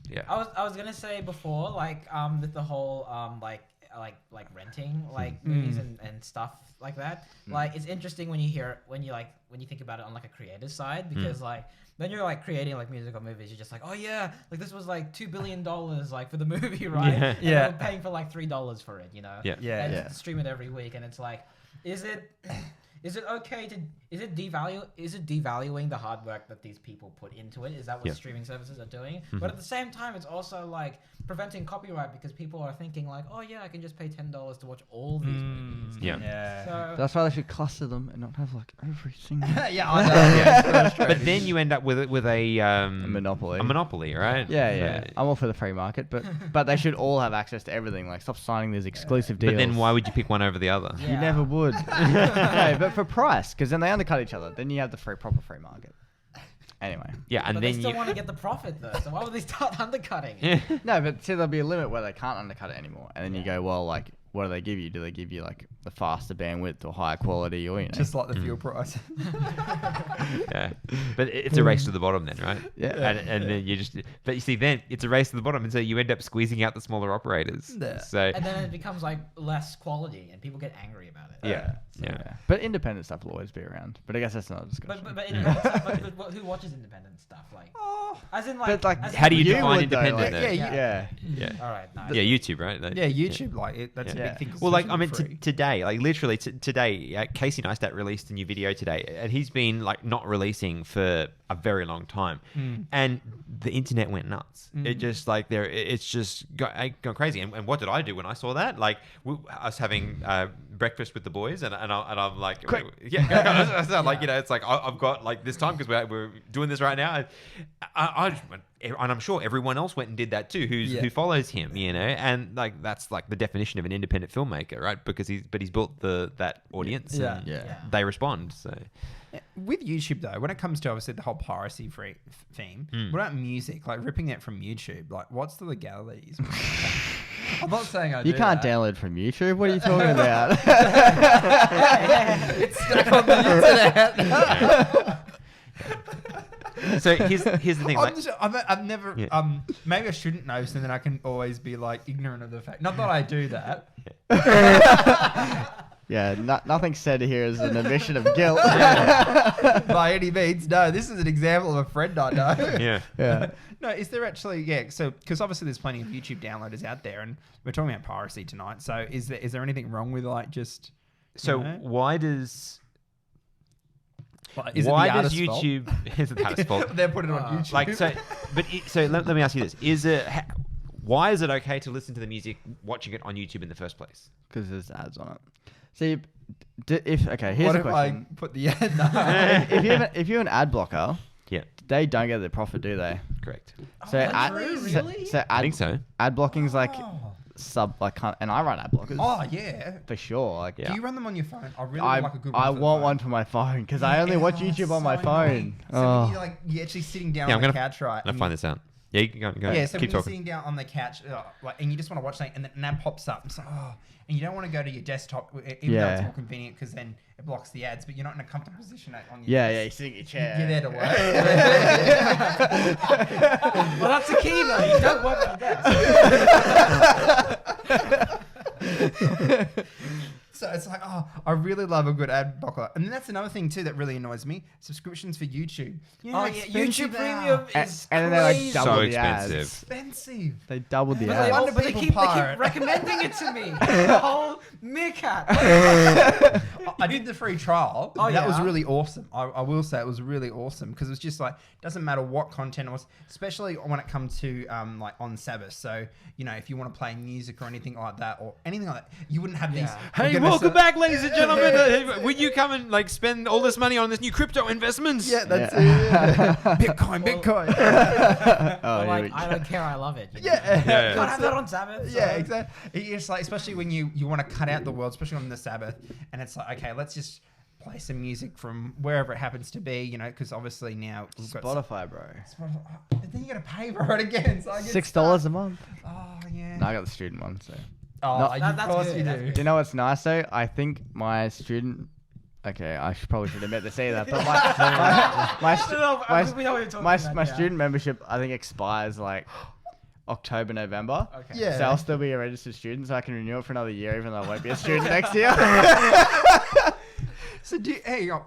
Yeah. I was gonna say before, like with the whole like renting like movies and stuff like that. Like it's interesting when you think about it on like a creative side, because like when you're like creating like music or movies, you're just like, oh yeah, like this was like $2 billion like for the movie, right? Yeah. And Yeah. we're paying for like $3 for it, you know? Yeah. Yeah. And Yeah. stream it every week, and it's like, is it okay to is it devaluing the hard work that these people put into it? Is that what streaming services are doing? But at the same time, it's also like preventing copyright, because people are thinking like, oh yeah, I can just pay $10 to watch all these movies. Yeah. So That's why they should cluster them and not have like every single Yeah, I know. But then you end up with a monopoly. A monopoly, right? Yeah. I'm all for the free market, but they should all have access to everything. Like, stop signing these exclusive deals. But then why would you pick one over the other? You never would. No, but for price, because then they undercut each other. Then you have the proper free market. Anyway. Yeah, and but then they still want to get the profit though, so why would they start undercutting it? No, but see, there'll be a limit where they can't undercut it anymore. And then you go, well, like, what do they give you? Do they give you like the faster bandwidth or higher quality, or Just like the fuel price. Yeah, but it's a race to the bottom then, right? Yeah. And then but you see, then it's a race to the bottom, and so you end up squeezing out the smaller operators. Yeah. So And then it becomes like less quality, and people get angry about it. yeah. But independent stuff will always be around. But I guess that's another discussion. But independent stuff, but who watches independent stuff? Like, as in like, But, like, as in- How do you You define would, though, independent? like- then? Yeah. Yeah. All right, nice. Yeah, YouTube, right? Yeah, YouTube, like that's a Yeah. big thing. Well, like I mean, Free. today, like literally today, Casey Neistat released a new video today, and he's been like not releasing for a very long time, and the internet went nuts. It just like it's just gone crazy. And what did I do when I saw that? Like I was having breakfast with the boys, and I'm like, Quick. yeah, like it's like I've got like this time because we're doing this right now. I just went, and I'm sure everyone else went and did that too, who follows him, and like that's like the definition of an independent filmmaker, right? Because he's built that audience, and they respond. So with YouTube though, when it comes to obviously the whole piracy theme, what about music? Like ripping it from YouTube, like what's the legalities? I'm not saying I do. You can't that. download from YouTube. What are you talking about? It's stuck on the internet. So here's the thing. Like, I've never. Maybe I shouldn't know, so then I can always be like ignorant of the fact. Not that I do that. Yeah, nothing said here is an admission of guilt. By any means. No, this is an example of a friend I know. yeah. No, is there actually? Yeah. So, because obviously there's plenty of YouTube downloaders out there, and we're talking about piracy tonight. So, is there anything wrong with like just? So why does? Is Why it the does artist's fault? YouTube? Is it the artist's fault? They're putting it on YouTube. Like so, so let me ask you this: why is it okay to listen to the music watching it on YouTube in the first place? Because there's ads on it. See, here's what a if question. I put the ad? No. if you're an ad blocker, Yeah, they don't get their profit, do they? correct. So Really? so I ad, think so. ad blocking's like and I run ad blockers. Oh yeah. For sure. Like, Yeah. Do you run them on your phone? I really would like a good one. I for the want phone. one for my phone because I only watch YouTube on my so phone. annoying. So when you're actually sitting down Yeah, on I'm the gonna couch, right? I'm gonna find this out. Yeah, you can go. Yeah, so Keep when you're talking. sitting down on the couch, and you just want to watch something, and then an ad pops up, and you don't want to go to your desktop, even though it's more convenient, because then it blocks the ads, but you're not in a comfortable position on your Yeah, desk. you're sitting in your chair. You're there to work. Well, that's the key though. You don't work on desk. So it's like, I really love a good ad blocker. And then that's another thing too that really annoys me. Subscriptions for YouTube. You know how expensive YouTube they are. Premium is And then they like crazy. double So the ads. expensive. They doubled the But ads. they keep pirate. recommending it to me. The whole meerkat. I did the free trial. Oh, that was yeah? really awesome. I will say it was really awesome because it was just like, doesn't matter what content it was, especially when it comes to like on Sabbath. So, if you want to play music or anything like that or anything like that, you wouldn't have these. Hey, welcome back, ladies and gentlemen. Will you come and like spend all this money on this new crypto investments? Yeah, that's it. Bitcoin. Oh, Like, I don't care. I love it. you know? Yeah. Can't have that on Sabbath. Yeah, so- exactly. It's like, especially when you want to cut out the world, especially on the Sabbath, and it's like, okay, let's just play some music from wherever it happens to be, because obviously now we've got Spotify, bro. But then you got to pay for it again. So I get $6 a month. Oh yeah. No, I got the student one, so. Oh, No, of that's course good, you that's do. good. You know what's nice though? I think my student. Okay, I probably should admit this either, but We know what you're talking about, my yeah. student membership I think expires like October, November. Okay. Yeah. So I'll still be a registered student, so I can renew it for another year, even though I won't be a student next year. So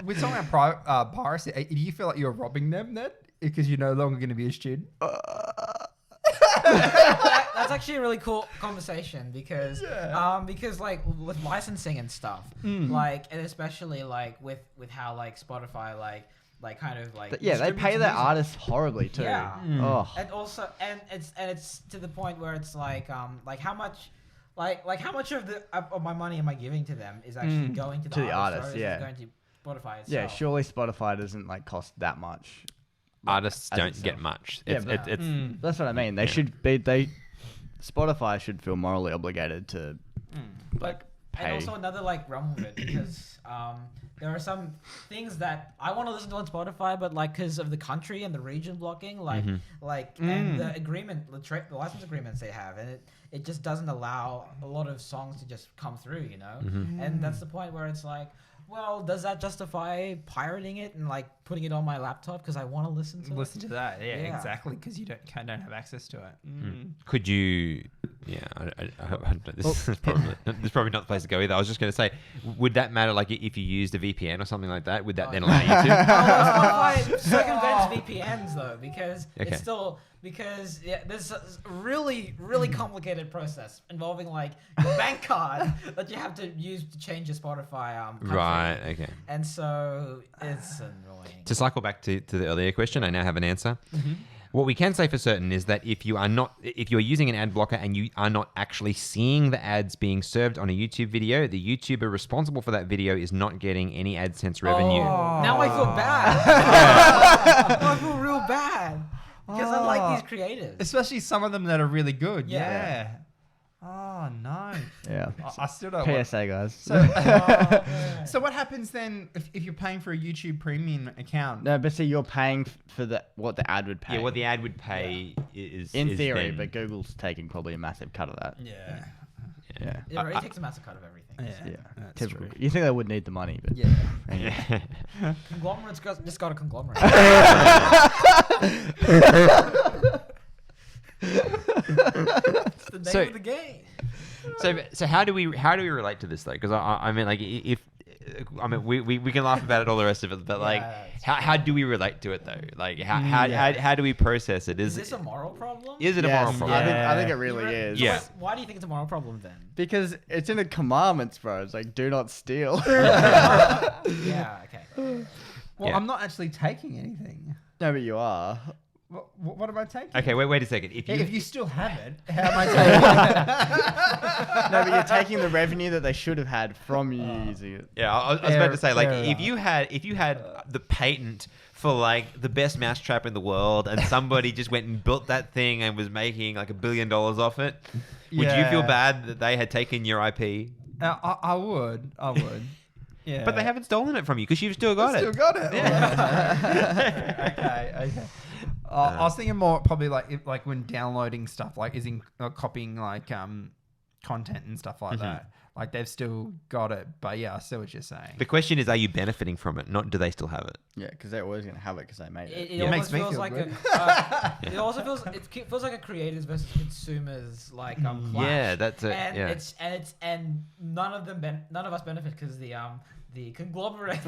with something like piracy, do you feel like you're robbing them then? Because you're no longer going to be a student? That's actually a really cool conversation because like with licensing and stuff, like, and especially like with how like Spotify like kind of like They pay distributes their music. artists horribly too. Yeah. Oh. And also it's to the point where it's like how much how much of my money am I giving to them is actually going to the artist, or is it going to Spotify itself? Yeah, surely Spotify doesn't like cost that much. Artists as don't itself. get much. Yeah, It's that's what I mean. They should be. Spotify should feel morally obligated to like pay. And also another like realm of it because there are some things that I want to listen to on Spotify, but like because of the country and the region blocking, and the agreement, the license agreements they have, and it just doesn't allow a lot of songs to just come through, you know. And that's the point where it's like, well, does that justify pirating it and like putting it on my laptop because I want to listen to it? Listen to that, yeah. Exactly, because you don't have access to it. Could you? Yeah, this is probably not the place to go either. I was just going to say, would that matter? Like, if you used a VPN or something like that, would that then allow you to? Spotify circumvents VPNs though, because it's still there's a really complicated process involving like your bank card that you have to use to change your Spotify country. Right. Okay. And so it's annoying. To cycle back to the earlier question, I now have an answer. What we can say for certain is that if you're using an ad blocker and you are not actually seeing the ads being served on a YouTube video, the YouTuber responsible for that video is not getting any AdSense revenue. Now I feel bad. Now I feel real bad because I like these creators. Especially some of them that are really good. Yeah. Yeah. Oh, no. Yeah. I still don't. PSA, guys. So what happens then if you're paying for a YouTube Premium account? No, but see, you're paying for what the ad would pay. Yeah, what the ad would pay is in is theory, then- but Google's taking probably a massive cut of that. Yeah. Yeah. It already takes a massive cut of everything. Yeah. Yeah. That's Typical. true. You think they would need the money, but Yeah. anyway. Conglomerates just got a conglomerate. It's the name of the game. So how do we relate to this though? Because I mean, like, we can laugh about it all the rest of it, but like, how do we relate to it though? Like, how do we process it? Is this a moral problem? Is it a moral problem? I think it really is. Yeah. Why do you think it's a moral problem then? Because it's in the commandments, bro. It's like, do not steal. Yeah, okay. Well, Yeah. I'm not actually taking anything. No, but you are. What am I taking? Okay, wait a second. If you still have it, how am I taking it? No, but you're taking the revenue that they should have had from you using it. Yeah, I was about to say, like, fair if you had the patent for like the best mousetrap in the world, and somebody just went and built that thing and was making like $1 billion off it, would you feel bad that they had taken your IP? I would. Yeah. But they haven't stolen it from you because you've still got it. Still got it. Yeah. Okay. I was thinking more probably like when downloading stuff, like copying like content and stuff like that. Like they've still got it, but yeah, I see what you're saying. The question is, are you benefiting from it? Not do they still have it? Yeah, because they're always going to have it because they made it. It makes almost me feels feel like good. it also feels like a creators versus consumers like clash. Yeah, that's it. And and none of us benefit because the conglomerates.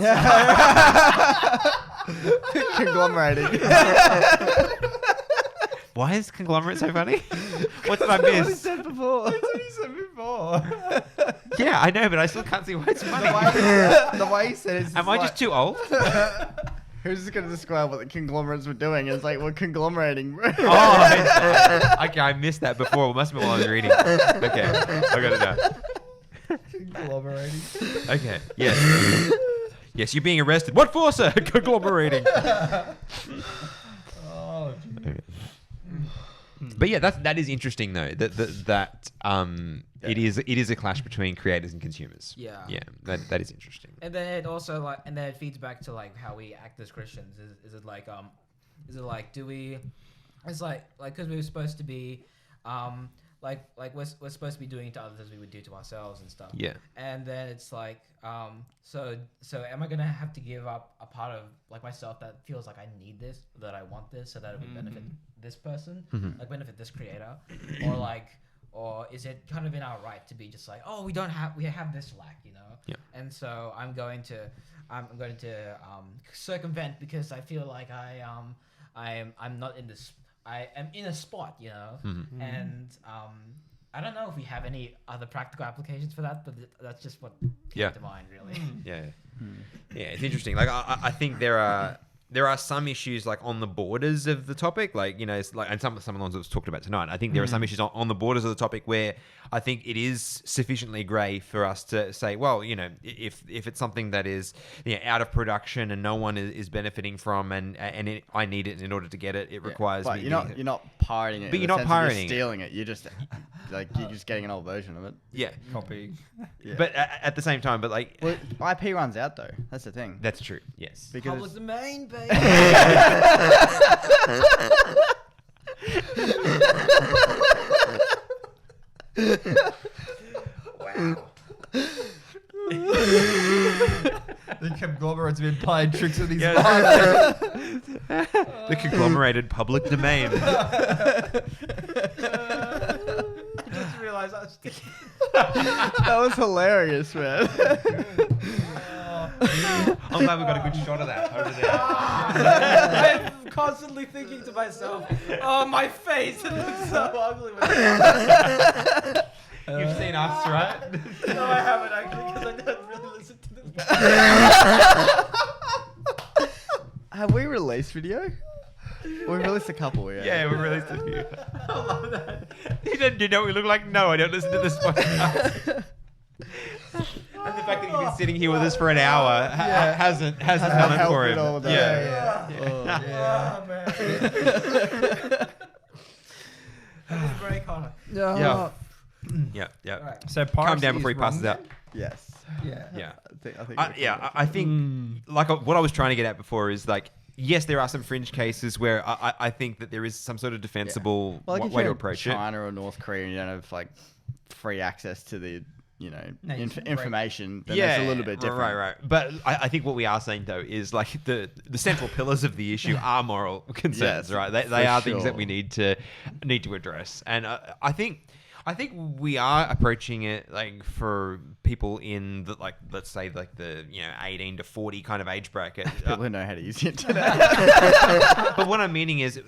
Conglomerating. Why is conglomerate so funny? What did I miss? What he said before. That's what he said before. Yeah, I know, but I still can't see why it's funny. The way he said it. Am I just too old? Who's going to describe what the conglomerates were doing? It's like, we're conglomerating, bro. Okay, I missed that before. It must have been while I was reading. Okay, I got it now. Conglomerating. Okay, yes. Yes, you're being arrested. What for, sir? Conglomerating. Oh, geez. But yeah, that is interesting though. That it is a clash between creators and consumers. Yeah. Yeah, that is interesting. And then it also it feeds back to like how we act as Christians. Is it like do we? It's like because we were supposed to be we're supposed to be doing to others as we would do to ourselves and stuff. Yeah. And then it's like, so am I gonna have to give up a part of like myself that feels like I need this, that I want this, so that it would benefit this person, like benefit this creator, or is it kind of in our right to be just like, oh, we have this lack, you know? Yeah. And so I'm going to circumvent because I feel like I'm not in this. I am in a spot, you know, and I don't know if we have any other practical applications for that, but that's just what came to mind, really. Yeah. Yeah, it's interesting. Like I think there are some issues like on the borders of the topic, like, you know, it's like, and some of the ones that was talked about tonight. I think there are some issues on the borders of the topic where I think it is sufficiently grey for us to say, well, you know, if it's something that is, you know, out of production and no one is benefiting from, and I need it in order to get it, it requires but me. you're not pirating it. But in you're the not sense of pirating it. stealing it. You're just you're just getting an old version of it. Yeah. Copy. Yeah. But at the same time, but like, Well, IP runs out though. That's the thing. that's true. Yes. Because Public domain, baby. Wow. The conglomerate's been playing tricks with his mind. The conglomerated public domain. I just realized I was that was hilarious, man. I'm glad we got a good shot of that over there. I'm constantly thinking to myself, oh, my face, it looks so ugly. When I You've seen us, right? no, I haven't actually, because I don't really listen to this. Have we released video? We released a couple, yeah. Yeah, we released a few. I love that. He said, "Do you know what we look like?" No, I don't listen to this podcast. And the fact that you've been sitting here with us for an hour hasn't done it helped for it him. all day. Yeah. Oh, man. That was very Connor. Yeah. Yeah. All right. So Calm down piracy before he is passes wrong out. Yes. then? Yeah. Yeah. I think I think like what I was trying to get at before is like, yes, there are some fringe cases where I think that there is some sort of defensible Well, like if way to you're in approach it. China or North Korea and you don't have like free access to the No, you can information, then it's a little bit different. Right. But I think what we are saying though is like the central pillars of the issue are moral concerns, Yes, right? They for are things that sure. we need to address, and I think we are approaching it like for people in the, like, let's say like the 18 to 40 kind of age bracket. People who know how to use the internet. But what I'm meaning is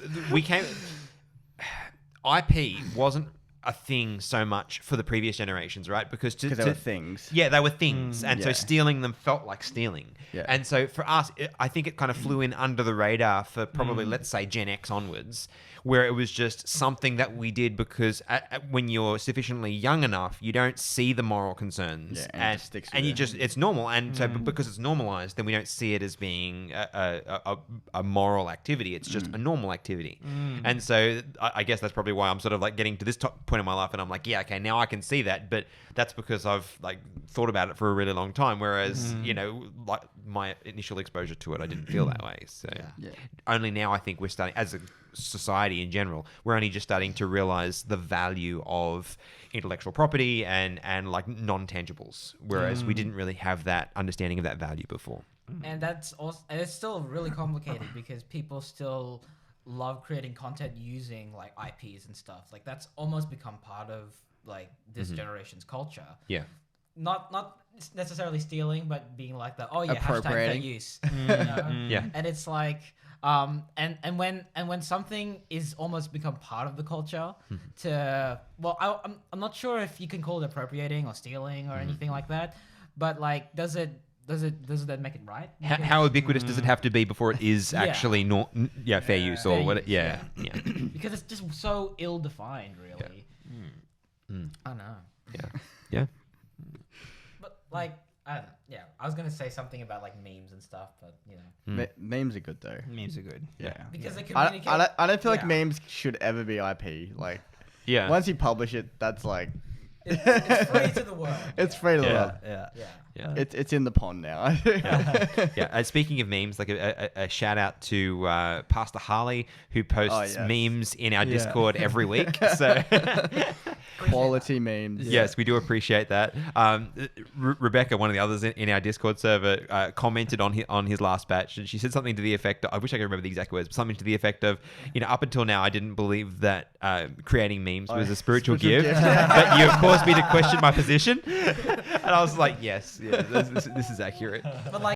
IP wasn't a thing so much for the previous generations, right? Because Because they were things. Yeah, they were things, and so yeah. stealing them felt like stealing. Yeah. And so for us, I think it kind of flew in under the radar for probably, let's say, Gen X onwards, where it was just something that we did because when you're sufficiently young enough, you don't see the moral concerns, Yeah, and it just sticks with and you it. just it's normal, and so because it's normalized, then we don't see it as being a moral activity. It's just a normal activity, and so I guess that's probably why I'm sort of like getting to this point in my life, and I'm like, yeah, okay, now I can see that, but that's because I've like thought about it for a really long time. Whereas like my initial exposure to it, I didn't feel that way. So Yeah. only now I think we're starting, as a society in general, we're only just starting to realize the value of intellectual property and like non-tangibles, whereas we didn't really have that understanding of that value before. And that's also, and it's still really complicated because people still love creating content using like IPs and stuff. Like that's almost become part of like this generation's culture. Yeah. Not necessarily stealing, but being like the hashtag fair Appropriating. use. You know? Yeah. And it's like and when something is almost become part of the culture I'm not sure if you can call it appropriating or stealing or anything like that, but like does it then make it right? How ubiquitous does it have to be before it is actually fair use or Fair what? use, Yeah. Because it's just so ill defined, really. I don't know. Yeah. But like I don't know. Yeah, I was gonna say something about like memes and stuff, but you know, Memes are good though. Memes are good. Yeah. because they I communicate. I don't feel like Yeah. memes should ever be IP. Like Yeah. once you publish it, that's like It's free to the world. it's free to Yeah. love. Yeah. Yeah. It's in the pond now. Yeah. Speaking of memes, like a shout out to Pastor Harley, who posts yes. memes in our Yeah. Discord every week. So quality memes. Yes, we do appreciate that. Rebecca, one of the others in our Discord server, commented on his last batch, and she said something to the effect. I wish I could remember the exact words, but something to the effect of, up until now, I didn't believe that creating memes was a spiritual gift, but you have caused me to question my position. And I was like, yes, this is accurate. But like.